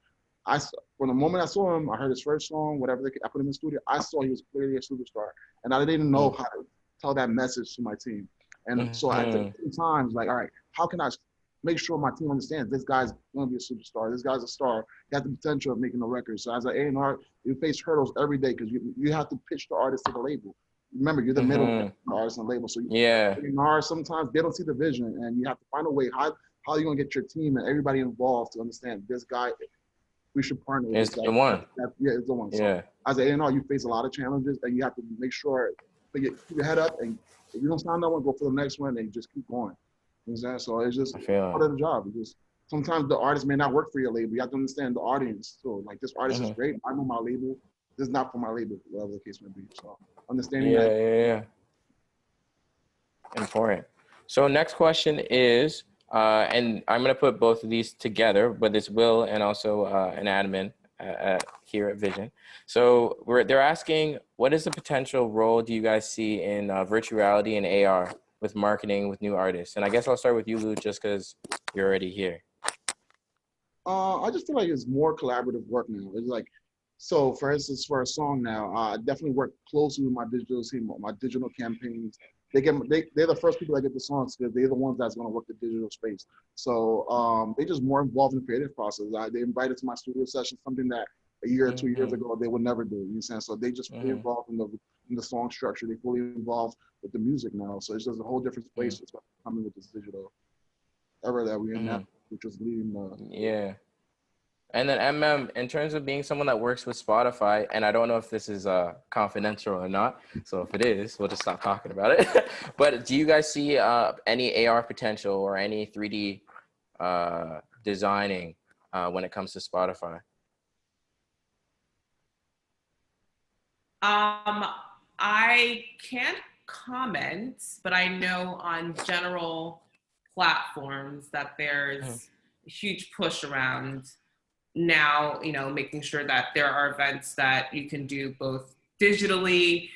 From the moment I saw him, I heard his first song, whatever I put him in the studio, I saw he was clearly a superstar. And I didn't know how to tell that message to my team. And so at different times, like, all right, how can I make sure my team understands this guy's going to be a superstar, this guy's a star, he has the potential of making a record. So as an A&R, you face hurdles every day because you have to pitch the artist to the label. Remember, you're the middle artist and label. So A&R, sometimes they don't see the vision, and you have to find a way, how are you going to get your team and everybody involved to understand this guy, we should partner with. It's the one. It's the one. So as an A&R, you face a lot of challenges, and you have to make sure, keep your head up, and if you don't sign that one, go for the next one, and just keep going. You know, so it's just part of the job. Just sometimes the artist may not work for your label. You have to understand the audience. So like, this artist is great. I know my label. This is not for my label, whatever the case may be. So understanding that. Important. So next question is, and I'm going to put both of these together, but it's Will and also an admin here at Vision. So they're asking, what is the potential role do you guys see in virtual reality and AR with marketing with new artists? And I guess I'll start with you, Lou, just because you're already here. I just feel like it's more collaborative work now. It's like, so for instance, for a song now, I definitely work closely with my digital team, my digital campaigns. They're the first people that get the songs because they're the ones that's going to work the digital space. So they're just more involved in the creative process. They invited to my studio session, something that a year or 2 years ago they would never do. You know what I'm saying? So they just fully involved in the song structure. They fully involved with the music now. So it's just a whole different space coming with this digital era that we're in now, which was leading the And then MM, in terms of being someone that works with Spotify, and I don't know if this is confidential or not, so if it is, we'll just stop talking about it. But do you guys see any AR potential or any 3D designing when it comes to Spotify? I can't comment, but I know on general platforms that there's a huge push around now, you know, making sure that there are events that you can do both digitally,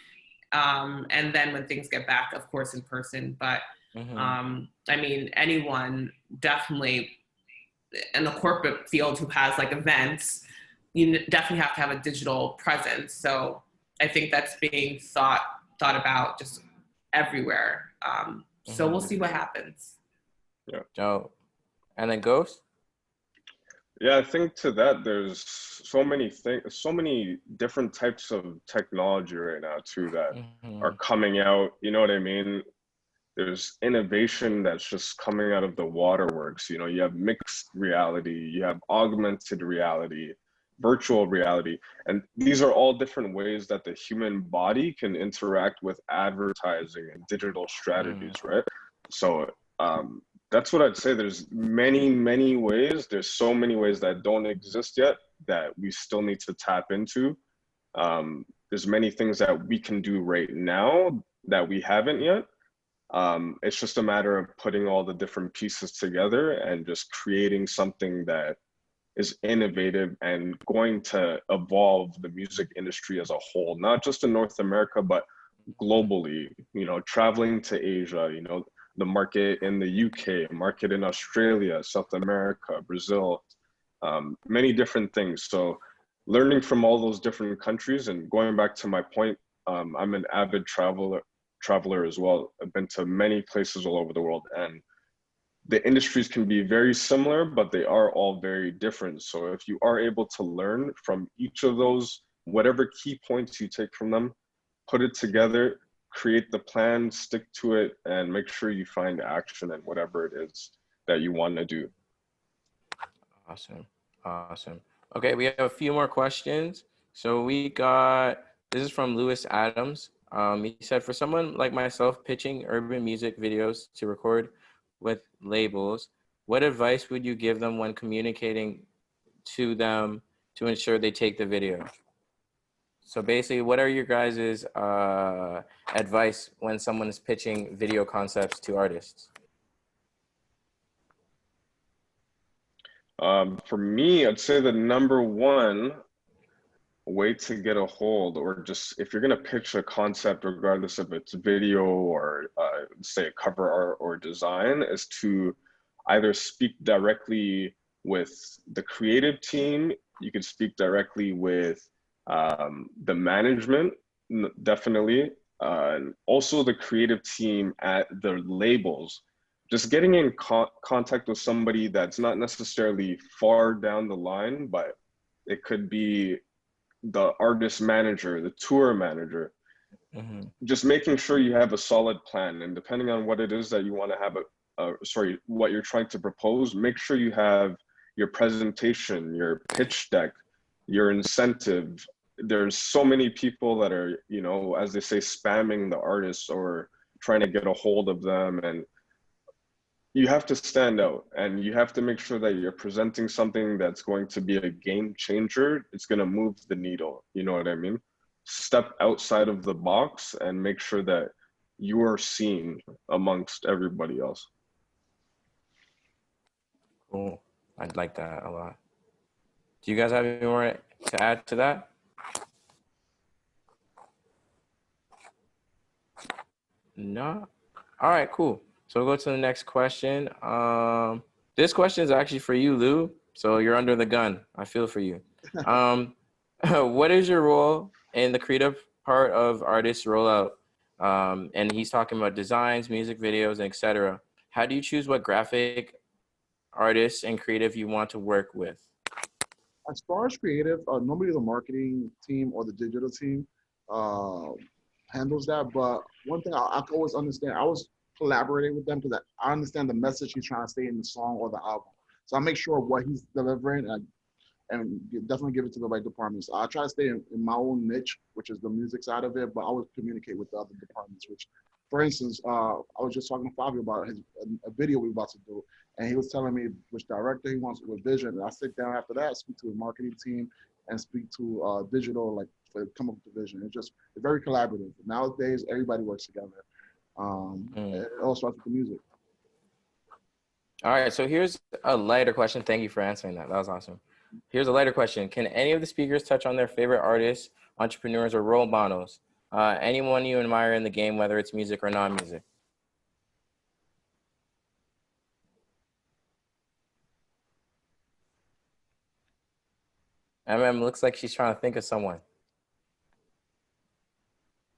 and then when things get back, of course, in person. But I mean, anyone definitely in the corporate field who has like events, you definitely have to have a digital presence. So I think that's being thought about just everywhere. So we'll see what happens. Dope. And then Ghost? Yeah, I think to that, there's so many things, so many different types of technology right now too that are Mhm. coming out. You know what I mean? There's innovation that's just coming out of the waterworks. You know, you have mixed reality, you have augmented reality, virtual reality, and these are all different ways that the human body can interact with advertising and digital strategies, Mm. right? So that's what I'd say. There's many, many ways. There's so many ways that don't exist yet that we still need to tap into. There's many things that we can do right now that we haven't yet. It's just a matter of putting all the different pieces together and just creating something that is innovative and going to evolve the music industry as a whole, not just in North America, but globally, you know, traveling to Asia, you know, the market in the UK, market in Australia, South America, Brazil, many different things. So learning from all those different countries and going back to my point, I'm an avid traveler as well. I've been to many places all over the world, and the industries can be very similar, but they are all very different. So if you are able to learn from each of those, whatever key points you take from them, put it together, create the plan, stick to it, and make sure you find action in whatever it is that you want to do. Awesome. Awesome. Okay, we have a few more questions. So we got, this is from Lewis Adams. He said, for someone like myself pitching urban music videos to record with labels, what advice would you give them when communicating to them to ensure they take the video? So basically, what are your guys' advice when someone is pitching video concepts to artists? For me, I'd say the number one way to get a hold, or just if you're going to pitch a concept, regardless if it's video or say cover art or design, is to either speak directly with the creative team. You could speak directly with the management, definitely, and also the creative team at the labels. Just getting in contact with somebody that's not necessarily far down the line, but it could be the artist manager, the tour manager, Mm-hmm. just making sure you have a solid plan. And depending on what it is that you want to have what you're trying to propose, make sure you have your presentation, your pitch deck, your incentive. There's so many people that are, you know, as they say, spamming the artists or trying to get a hold of them. And you have to stand out, and you have to make sure that you're presenting something that's going to be a game changer. It's going to move the needle. You know what I mean? Step outside of the box and make sure that you are seen amongst everybody else. Cool. I'd like that a lot. Do you guys have any more to add to that? No? All right, cool. So we'll go to the next question. This question is actually for you, Lou. So you're under the gun. I feel for you. What is your role in the creative part of artist rollout? And he's talking about designs, music videos, and etc. How do you choose what graphic artists and creative you want to work with? As far as creative, normally the marketing team or the digital team uh, handles that. But one thing I can always understand, I was collaborating with them because I understand the message he's trying to say in the song or the album. So I make sure what he's delivering and definitely give it to the right departments. I try to stay in my own niche, which is the music side of it, but I would communicate with the other departments. Which, for instance, I was just talking to Fabio about a video we're about to do, and he was telling me which director he wants with vision. And I sit down after that, speak to the marketing team, and speak to digital, like for come up with the vision. It's very collaborative. Nowadays, everybody works together. It all starts with the music. All right, so here's a lighter question. Thank you for answering that. That was awesome. Here's a lighter question. Can any of the speakers touch on their favorite artists, entrepreneurs, or role models? Anyone you admire in the game, whether it's music or non-music? Looks like she's trying to think of someone.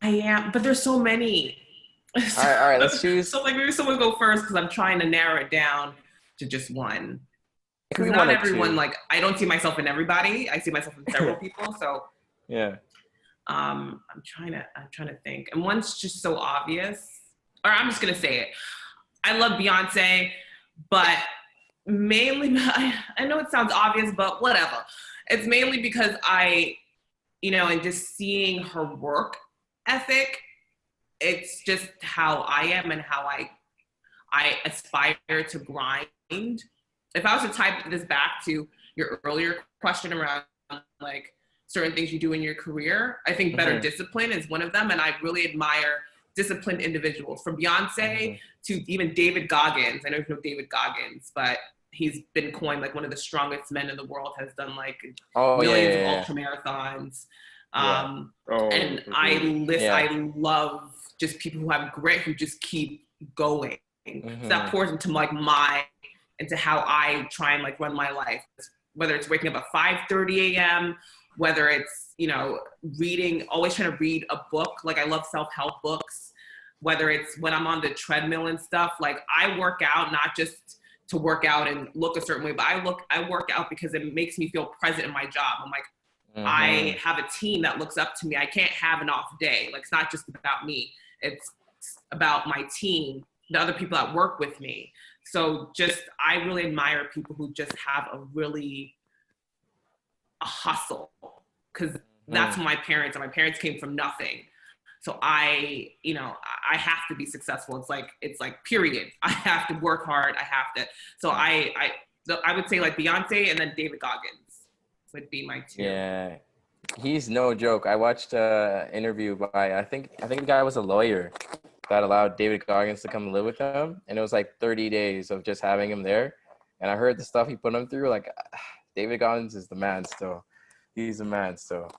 I am, but there's so many. All right, let's choose. So like maybe someone go first because I'm trying to narrow it down to just one. It could be Because one not or everyone, two. like, I don't see myself in everybody. I see myself in several people. So Yeah. I'm trying to think. And one's just so obvious, or I'm just gonna say it. I love Beyonce, but mainly, I know it sounds obvious, but whatever. It's mainly because and just seeing her work ethic, it's just how I am and how I aspire to grind. If I was to type this back to your earlier question around like certain things you do in your career, I think better discipline is one of them. And I really admire disciplined individuals, from Beyonce to even David Goggins. I know you know David Goggins, but he's been coined like one of the strongest men in the world, has done like millions of ultra marathons. And I love just people who have grit, who just keep going. So that pours into like into how I try and like run my life, whether it's waking up at 5:30 a.m., whether it's, reading, always trying to read a book. Like I love self-help books, whether it's when I'm on the treadmill and stuff. Like I work out, not just to work out and look a certain way, but I work out because it makes me feel present in my job. I'm like, I have a team that looks up to me. I can't have an off day. Like, it's not just about me. It's about my team, the other people that work with me. So I really admire people who just have a hustle, because that's my parents, and my parents came from nothing. So I have to be successful. It's like period. I have to work hard. I have to. So I would say like Beyonce, and then David Goggins would be my two. Yeah, he's no joke. I watched an interview by I think the guy was a lawyer that allowed David Goggins to come live with him, and it was like 30 days of just having him there. And I heard the stuff he put him through. Like, David Goggins is the man still. He's the man still.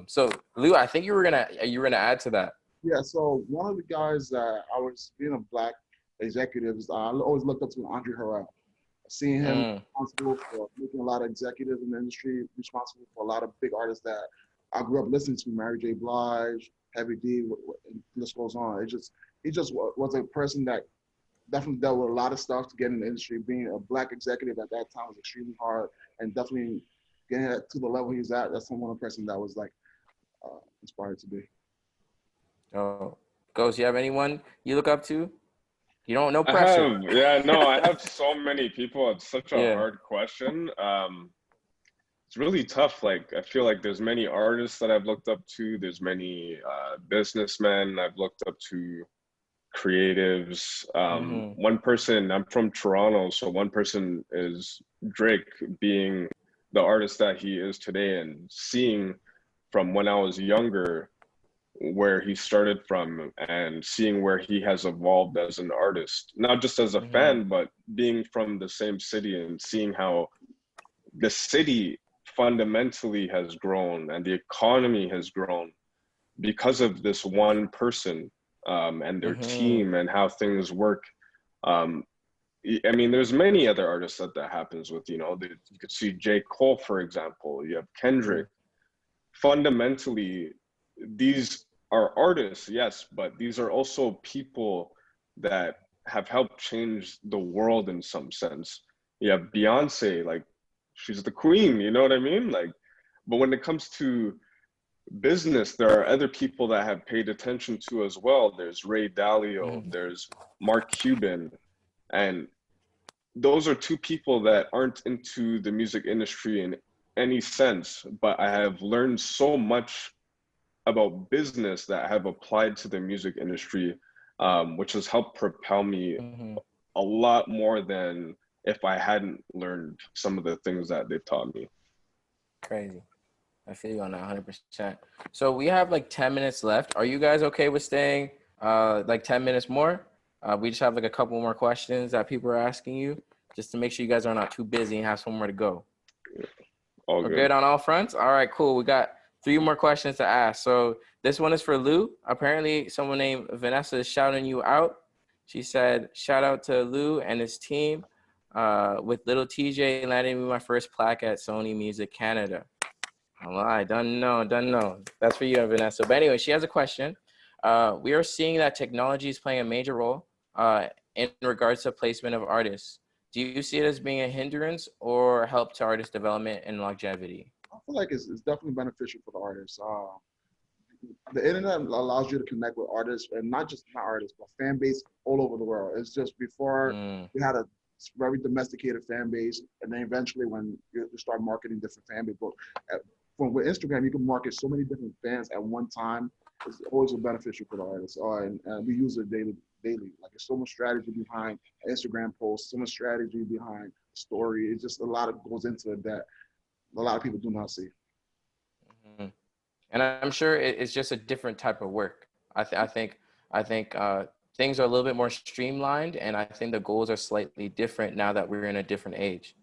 So Lou, I think you were gonna add to that. Yeah, so one of the guys that I was being a black executives, I always looked up to Andre Harrell. Seeing him responsible for making a lot of executives in the industry, responsible for a lot of big artists that I grew up listening to, Mary J. Blige, Heavy D, and the list goes on. He just was a person that definitely dealt with a lot of stuff to get in the industry. Being a black executive at that time was extremely hard, and definitely getting to the level he's at, that's one person that was like inspired to be. Oh, Ghost, you have anyone you look up to? You don't, no pressure. I have so many people. It's such a hard question. It's really tough. Like, I feel like there's many artists that I've looked up to. There's many businessmen I've looked up to, creatives. One person, I'm from Toronto, so one person is Drake, being the artist that he is today, and seeing from when I was younger where he started from, and seeing where he has evolved as an artist, not just as a fan, but being from the same city and seeing how the city fundamentally has grown and the economy has grown because of this one person and their team and how things work. I mean, there's many other artists that happens with, you could see J. Cole, for example, you have Kendrick. Fundamentally, these are artists, yes, but these are also people that have helped change the world in some sense. You have Beyonce, like, she's the queen, you know what I mean? Like, but when it comes to business, there are other people that have paid attention to as well. There's Ray Dalio, there's Mark Cuban, and those are two people that aren't into the music industry in any sense, but I have learned so much about business that I have applied to the music industry, which has helped propel me a lot more than if I hadn't learned some of the things that they taught me. Crazy. I feel you on that 100%. So we have like 10 minutes left. Are you guys okay with staying like 10 minutes more? We just have like a couple more questions that people are asking you, just to make sure you guys are not too busy and have somewhere to go. All We're good on all fronts? All right, cool. We got 3 more questions to ask. So this one is for Lou. Apparently someone named Vanessa is shouting you out. She said, shout out to Lou and his team with Little TJ landing me my first plaque at Sony Music Canada. I don't know. That's for you, Vanessa. But anyway, she has a question. We are seeing that technology is playing a major role in regards to placement of artists. Do you see it as being a hindrance or help to artist development and longevity? I feel like it's definitely beneficial for the artists. The internet allows you to connect with artists, and not artists, but fan base all over the world. It's just before we had a very domesticated fan base, and then eventually when you start marketing different fan base, but with Instagram, you can market so many different fans at one time. It's always beneficial for the artists. And we use it daily. Like there's so much strategy behind Instagram posts, so much strategy behind story. It's just a lot of goes into it that a lot of people do not see. Mm-hmm. And I'm sure it's just a different type of work. I think things are a little bit more streamlined, and I think the goals are slightly different now that we're in a different age.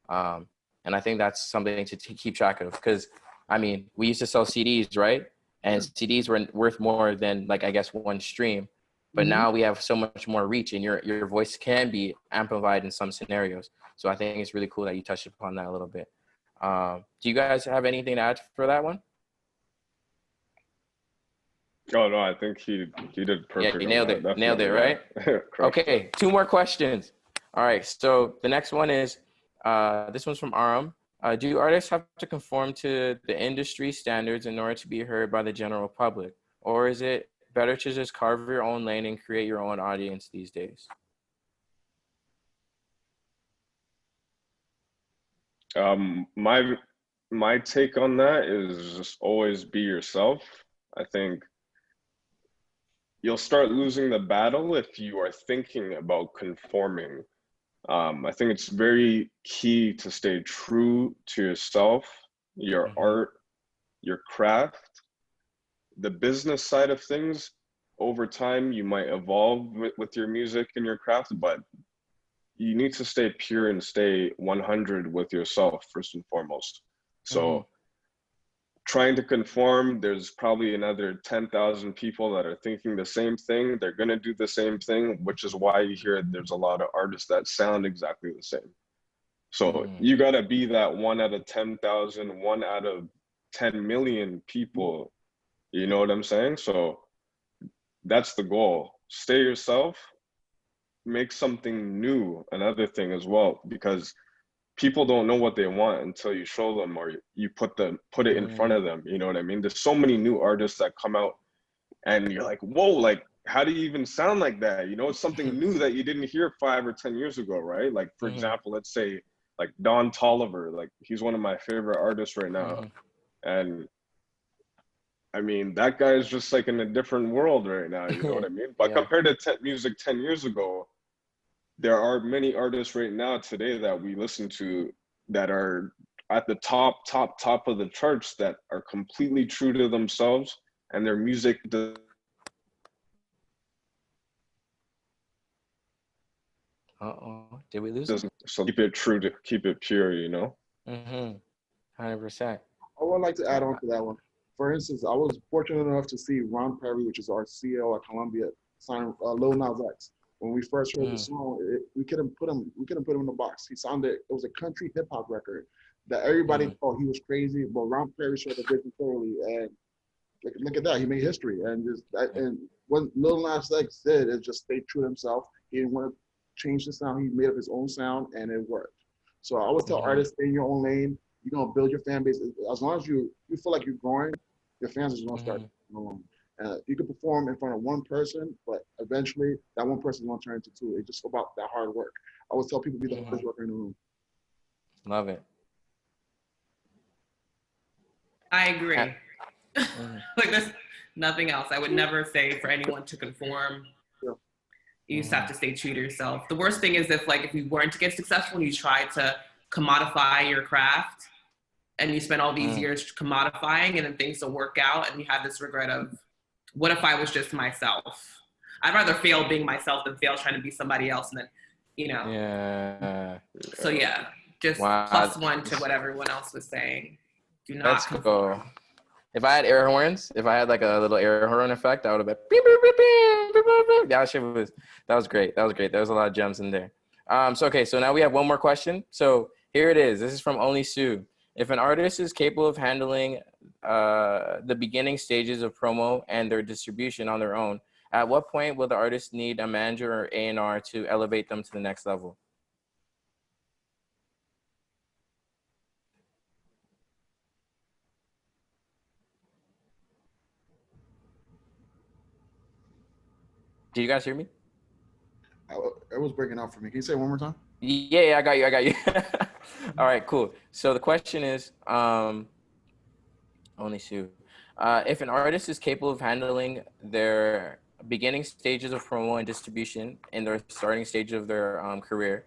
And I think that's something to keep track of, because I mean, we used to sell CDs, right? And CDs were worth more than, like, I guess, one stream. But now we have so much more reach, and your voice can be amplified in some scenarios. So I think it's really cool that you touched upon that a little bit. Do you guys have anything to add for that one? Oh no, I think he did perfect. Yeah, you nailed it. Nailed it, right? Crushed Okay, it. 2 more questions. All right, so the next one is, this one's from Aram. Do artists have to conform to the industry standards in order to be heard by the general public? Or is it better to just carve your own lane and create your own audience these days? My take on that is just always be yourself. I think you'll start losing the battle if you are thinking about conforming. I think it's very key to stay true to yourself, your art, your craft. The business side of things, over time, you might evolve with your music and your craft, but you need to stay pure and stay 100 with yourself first and foremost. So trying to conform, there's probably another 10,000 people that are thinking the same thing. They're going to do the same thing, which is why you hear there's a lot of artists that sound exactly the same. So you got to be that 1 out of 10,000, 1 out of 10 million people. You know what I'm saying? So that's the goal. Stay yourself, make something new, another thing as well, because people don't know what they want until you show them, or you put it in front of them. You know what I mean? There's so many new artists that come out and you're like, whoa, like, how do you even sound like that? You know, it's something new that you didn't hear 5 or 10 years ago, right? Like, for example, let's say like Don Toliver, like he's one of my favorite artists right now. And I mean, that guy is just like in a different world right now, you know what I mean? But compared to music 10 years ago, there are many artists right now today that we listen to that are at the top of the charts, that are completely true to themselves, and their music does. Did we lose it? So keep it true, to keep it pure, you know? 100%. I would like to add on to that one. For instance, I was fortunate enough to see Ron Perry, which is our CEO at Columbia, sign Lil Nas X. When we first heard the song, we couldn't put him in the box. It was a country hip hop record that everybody thought he was crazy, but Ron Perry showed the vision clearly, and look at that, he made history. And and what Lil Nas X did is just stay true to himself. He didn't want to change the sound. He made up his own sound, and it worked. So I always tell artists, stay in your own lane. You're gonna build your fan base. As long as you feel like you're growing, your fans are gonna start growing. You can perform in front of one person, but eventually that one person is going to turn into 2. It's just about that hard work. I always tell people be the hardest worker in the room. Love it. I agree. Like, there's nothing else. I would never say for anyone to conform. You just have to stay true to yourself. The worst thing is if you weren't to get successful and you try to commodify your craft and you spend all these years commodifying, and then things don't work out and you have this regret of, what if I was just myself? I'd rather fail being myself than fail trying to be somebody else. And then, you know. Yeah. So yeah, just +1 to what everyone else was saying. Do not Let's conform. go. If I had air horns, if I had like a little air horn effect, I would have been beep, beep, beep, beep, beep, beep, beep. That was great. That was great. There was a lot of gems in there. So now we have one more question. So here it is. This is from Only Sue. If an artist is capable of handling the beginning stages of promo and their distribution on their own, at what point will the artist need a manager or A&R to elevate them to the next level? Do you guys hear me? It was breaking out for me. Can you say it one more time? Yeah, I got you. I got you. All right, cool. So the question is, only Sue. If an artist is capable of handling their beginning stages of promo and distribution in their starting stage of their career,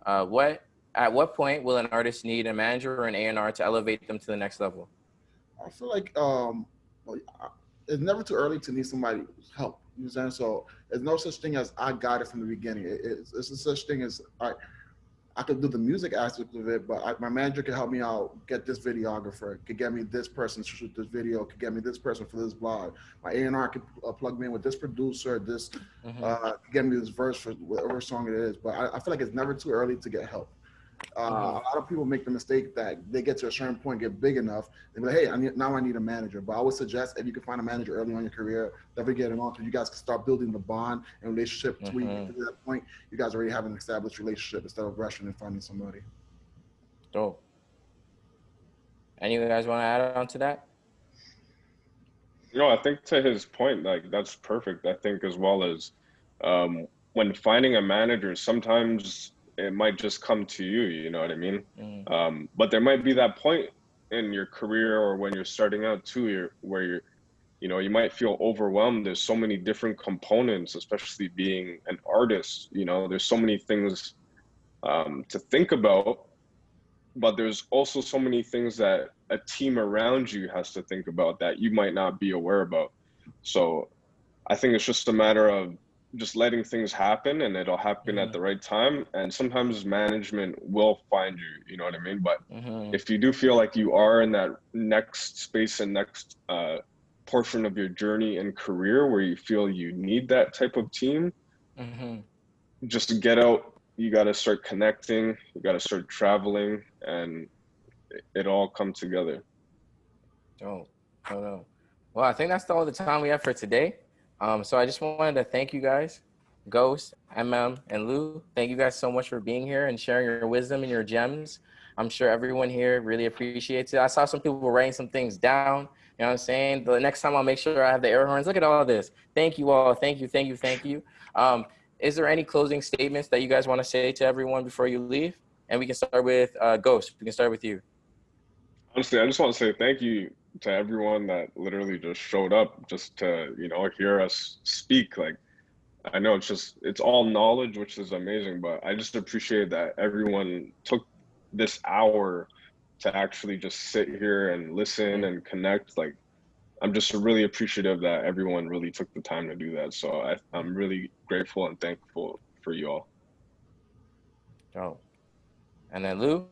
at what point will an artist need a manager or an A&R to elevate them to the next level? I feel like well, it's never too early to need somebody's help. You know what I'm saying? So there's no such thing as I got it from the beginning. It's a such thing as I could do the music aspect of it, but my manager could help me out, get this videographer, could get me this person to shoot this video, could get me this person for this blog. My A&R could plug me in with this producer, this, could get me this verse for whatever song it is. But I feel like it's never too early to get help. A lot of people make the mistake that they get to a certain point, get big enough, and be like, hey, now I need a manager. But I would suggest if you can find a manager early on in your career, definitely get it on, because you guys can start building the bond and relationship to where you get to that point. You guys already have an established relationship instead of rushing and finding somebody. Dope. Any of you guys want to add on to that? No, I think to his point, like that's perfect. I think as well as when finding a manager, sometimes it might just come to you, you know what I mean? But there might be that point in your career or when you're starting out too, where you're, you know, you might feel overwhelmed. There's so many different components, especially being an artist, you know, there's so many things to think about, but there's also so many things that a team around you has to think about that you might not be aware about. So I think it's just a matter of just letting things happen, and it'll happen at the right time. And sometimes management will find you, you know what I mean? But if you do feel like you are in that next space and next portion of your journey and career where you feel you need that type of team, just get out. You got to start connecting, you got to start traveling, and it all come together. Oh, no. Well, I think that's all the time we have for today. So I just wanted to thank you guys, Ghost, MM, and Lou. Thank you guys so much for being here and sharing your wisdom and your gems. I'm sure everyone here really appreciates it. I saw some people writing some things down. You know what I'm saying? The next time I'll make sure I have the air horns. Look at all this. Thank you all. Thank you, thank you, thank you. Is there any closing statements that you guys want to say to everyone before you leave? And we can start with Ghost. We can start with you. Honestly, I just want to say thank you to everyone that literally just showed up just to, you know, hear us speak. Like, I know it's all knowledge, which is amazing, but I just appreciate that everyone took this hour to actually just sit here and listen and connect. Like, I'm just really appreciative that everyone really took the time to do that. So I'm really grateful and thankful for you all. Oh, and then Lou?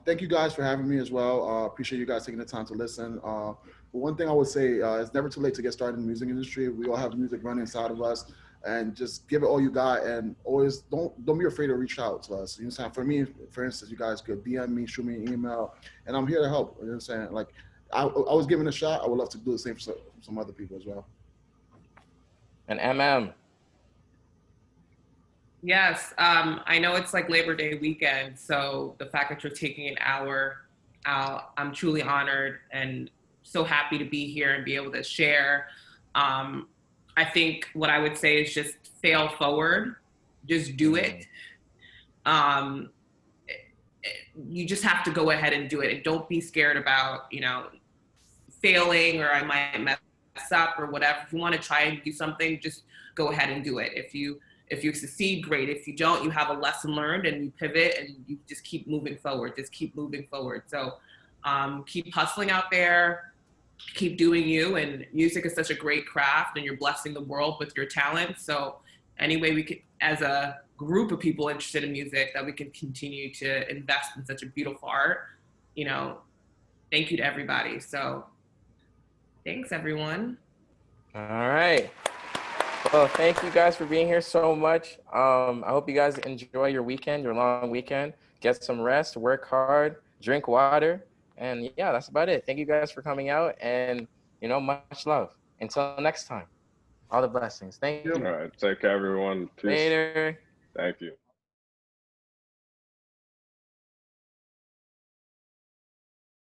Thank you guys for having me as well. Appreciate you guys taking the time to listen. But one thing I would say, it's never too late to get started in the music industry. We all have music running inside of us, and just give it all you got, and always don't be afraid to reach out to us. You know, for me, for instance, you guys could DM me, shoot me an email, and I'm here to help. You know what I'm saying? Like, I was given a shot. I would love to do the same for some other people as well. And MM? Yes, I know it's like Labor Day weekend, so the fact that you're taking an hour out, I'm truly honored and so happy to be here and be able to share. I think what I would say is just fail forward, just do it. You just have to go ahead and do it, and don't be scared about, you know, failing or I might mess up or whatever. If you want to try and do something, just go ahead and do it. If you succeed, great. If you don't, you have a lesson learned and you pivot and you just keep moving forward. Just keep moving forward. So keep hustling out there, keep doing you. And music is such a great craft, and you're blessing the world with your talent. So anyway, we could, as a group of people interested in music, that we can continue to invest in such a beautiful art, you know, thank you to everybody. So thanks, everyone. All right. Well, thank you guys for being here so much. I hope you guys enjoy your weekend, your long weekend. Get some rest, work hard, drink water. And yeah, that's about it. Thank you guys for coming out, and, you know, much love. Until next time, all the blessings. Thank you. All right. Take care, everyone. Peace. Later. Thank you.